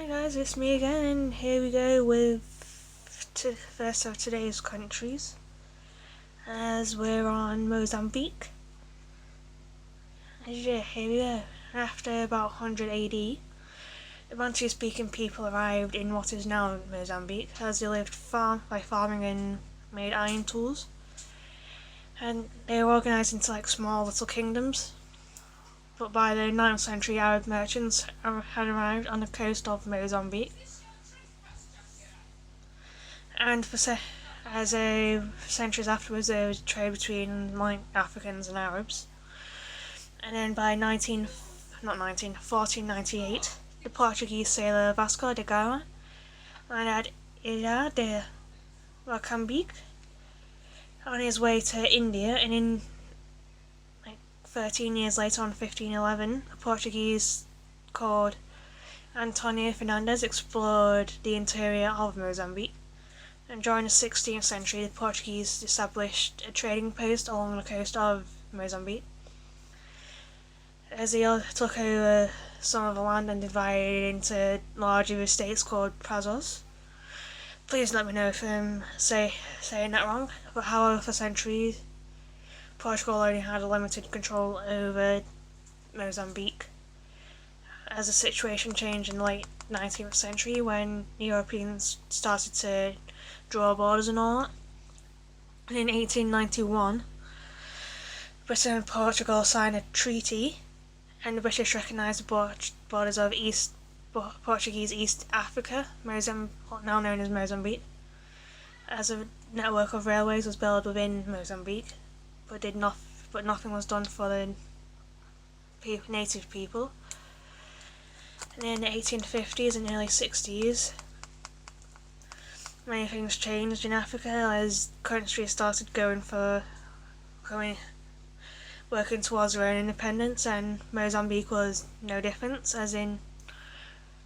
Hi guys, it's me again, and here we go with the first of today's countries, as we're on Mozambique. Here we go. After about 100 AD, the Bantu-speaking people arrived in what is now Mozambique, as they lived by farming and made iron tools, and they were organised into small little kingdoms. But by the 9th century, Arab merchants had arrived on the coast of Mozambique, and for centuries afterwards there was trade between Africans and Arabs. And then by 1498, the Portuguese sailor Vasco da Gama landed at Ilha de Mozambique on his way to India, and in 13 years later, on 1511, a Portuguese called Antonio Fernandes explored the interior of Mozambique. And during the 16th century, the Portuguese established a trading post along the coast of Mozambique, as they took over some of the land and divided it into larger estates called prazos. Please let me know if I'm saying that wrong. But however, for centuries, Portugal only had a limited control over Mozambique, as the situation changed in the late 19th century when Europeans started to draw borders and all that. And in 1891, Britain and Portugal signed a treaty, and the British recognised the borders of Portuguese East Africa, now known as Mozambique, as a network of railways was built within Mozambique, but nothing was done for the native people. And in the 1850s and early 60s, many things changed in Africa as countries started working towards their own independence, and Mozambique was no different. In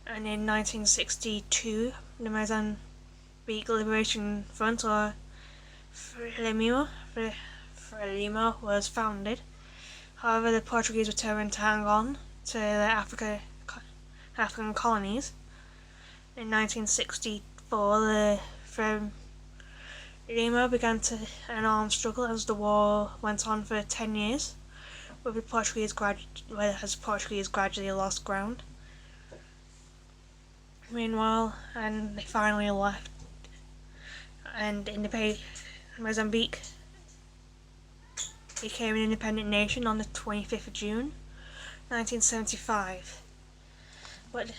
1962, the Mozambique Liberation Front, or Frelimo, was founded. However, the Portuguese returned to hang on to their African colonies. In 1964, the Frelimo began an armed struggle as the war went on for 10 years, as Portuguese gradually lost ground. Meanwhile, and they finally left, and Mozambique became an independent nation on the 25th of June, 1975. But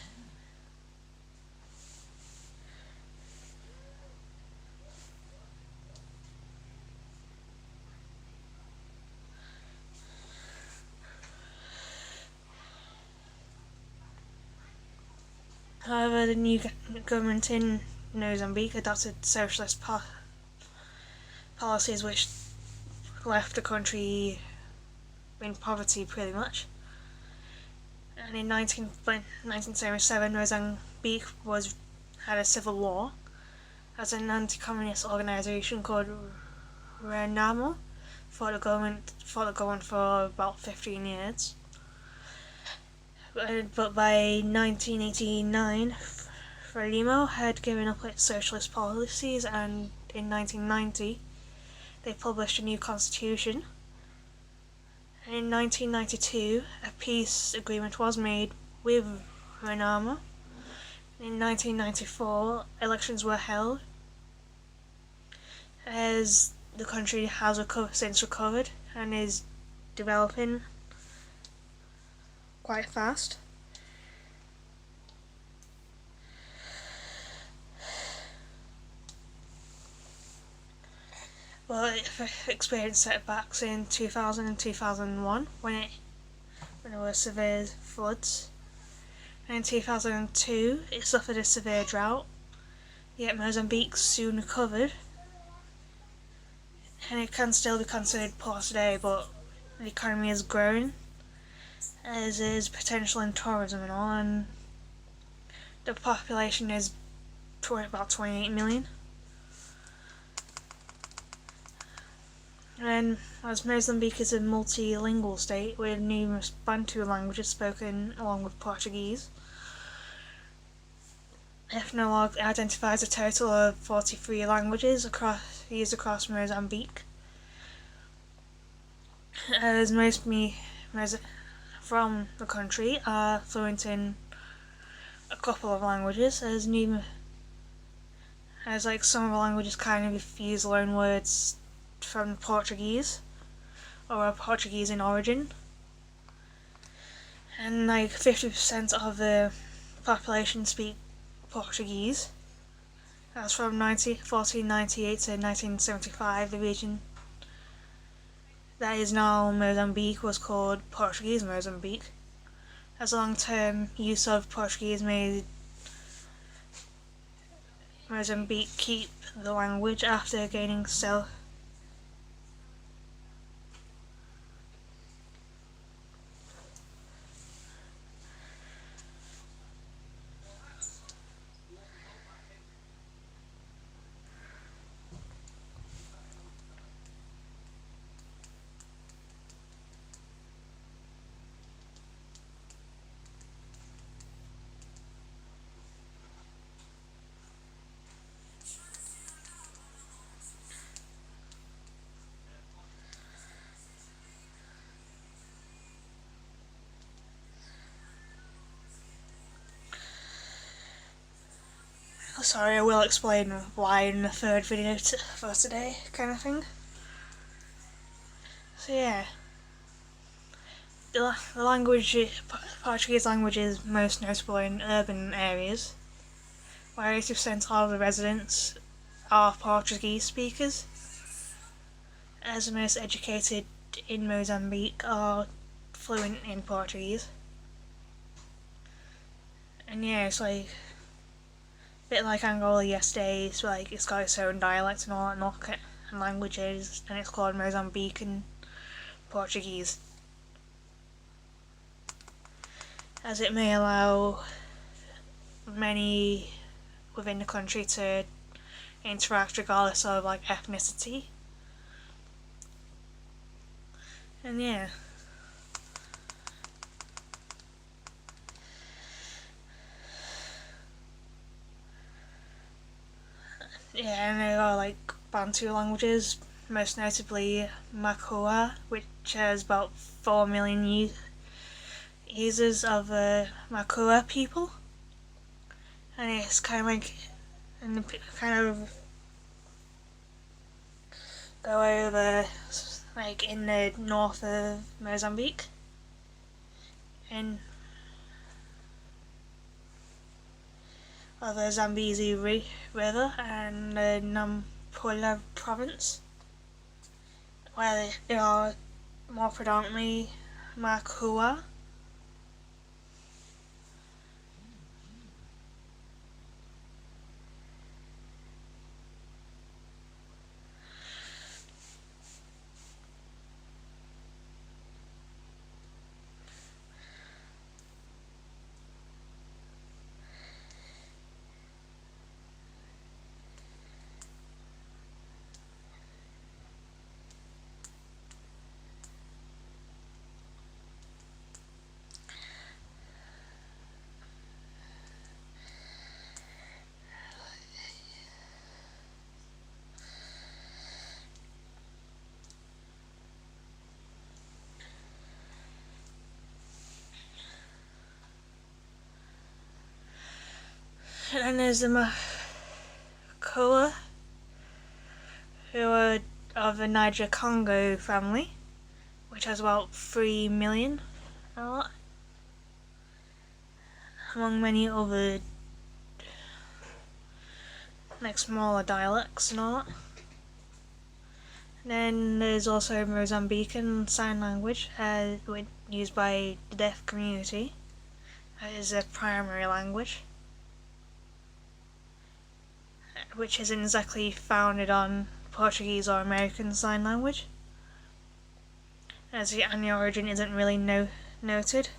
however, the new government in Mozambique adopted socialist policies which left the country in poverty pretty much. And in 1977, Mozambique had a civil war, as an anti-communist organisation called Renamo fought the government for about 15 years. But by 1989, Frelimo had given up its socialist policies, and in 1990 they published a new constitution. And in 1992, a peace agreement was made with Renamo. In 1994, elections were held, as the country has since recovered and is developing quite fast. Well, it experienced setbacks in 2000 and 2001 when there were severe floods. And in 2002, it suffered a severe drought. Yet Mozambique soon recovered, and it can still be considered poor today, but the economy is growing, as is potential in tourism and all, and the population is about 28 million. And as Mozambique is a multilingual state with numerous Bantu languages spoken along with Portuguese, Ethnologue identifies a total of 43 languages used across Mozambique, as most from the country are fluent in a couple of languages, as some of the languages kind of use loan words from Portuguese or are Portuguese in origin, and 50% of the population speak Portuguese. That's from 1498 to 1975. The region that is now Mozambique was called Portuguese Mozambique, as long-term use of Portuguese made Mozambique keep the language after gaining self. Sorry, I will explain why in the third video for today, kind of thing. So yeah, the Portuguese language is most notable in urban areas, where 80% of the residents are Portuguese speakers, as the most educated in Mozambique are fluent in Portuguese. And yeah, it's a bit like Angola yesterday, it's got its own dialect and all that and languages, and it's called Mozambican Portuguese, as it may allow many within the country to interact regardless of ethnicity. And yeah. Yeah, and there are Bantu languages, most notably Makua, which has about 4 million users of the Makua people. And it's kind of go over in the north of Mozambique, in the Zambezi River and the Nampula province, where they are more predominantly Makua. And then there's the Makua, who are of the Niger-Congo family, which has about 3 million, among many other smaller dialects and all that. And then there's also Mozambican Sign Language, used by the deaf community as a primary language, which isn't exactly founded on Portuguese or American Sign Language, and the origin isn't really noted.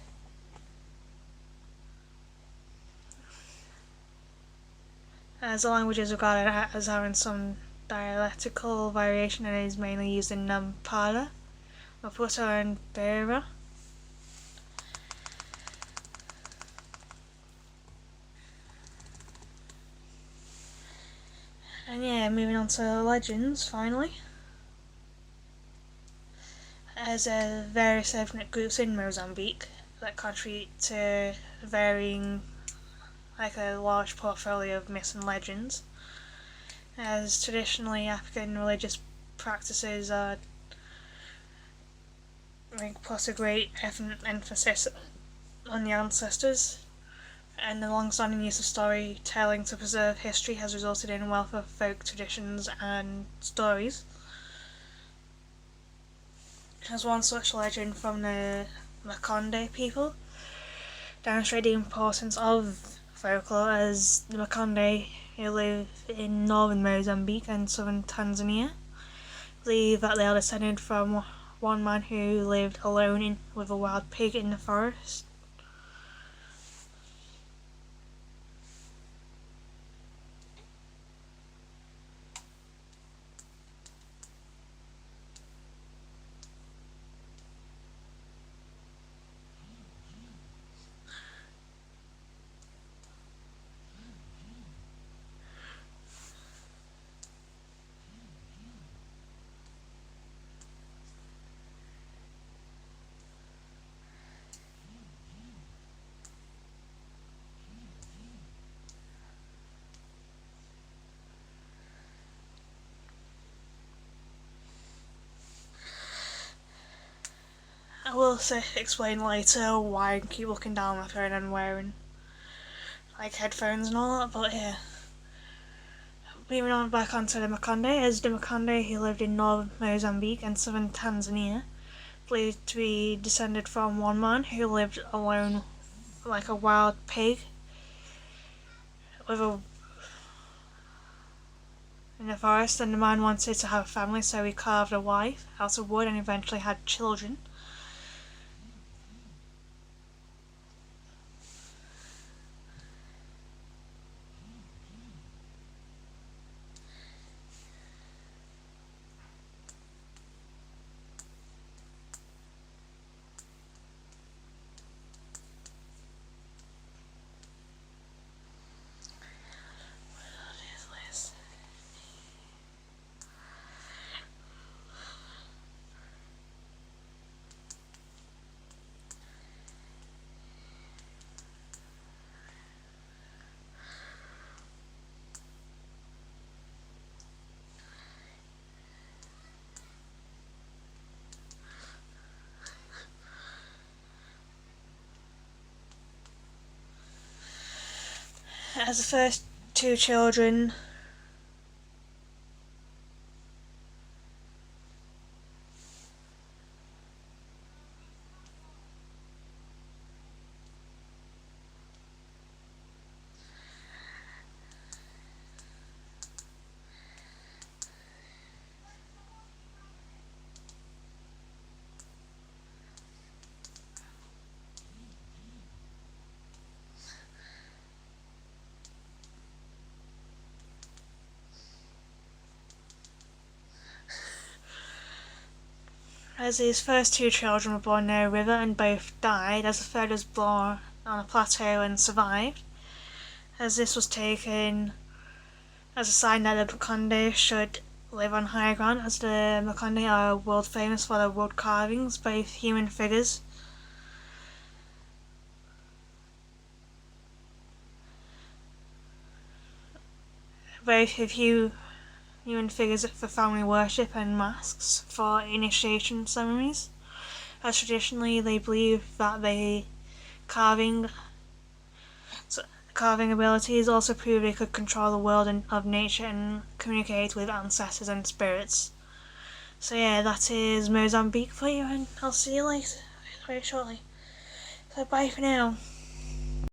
As the language is regarded as having some dialectical variation and is mainly used in Nampula, Maputo and Beira. And yeah, moving on to legends finally. There's various ethnic groups in Mozambique that contribute to varying, like a large portfolio of myths and legends, as traditionally African religious practices are plus a great emphasis on the ancestors, and the long-standing use of storytelling to preserve history has resulted in a wealth of folk traditions and stories. There's one such legend from the Makonde people, demonstrating the importance of folklore, as the Makonde, who live in northern Mozambique and southern Tanzania, believe that they are descended from one man who lived alone with a wild pig in the forest. I will explain later why I keep looking down my phone and wearing like headphones and all that, but yeah. Moving on back onto the Makonde, as the Makonde who lived in northern Mozambique and southern Tanzania, believed to be descended from one man who lived alone like a wild pig with a in the forest, and the man wanted to have a family, so he carved a wife out of wood and eventually had children. As the first two children As his first two children were born near a river and both died, as the third was born on a plateau and survived, as this was taken as a sign that the Makonde should live on higher ground, as the Makonde are world famous for their wood carvings, both human figures both of human figures for family worship and masks for initiation ceremonies, as traditionally they believe that the carving abilities also prove they could control the world of nature and communicate with ancestors and spirits. So yeah, that is Mozambique for you, and I'll see you later, very shortly. So bye for now.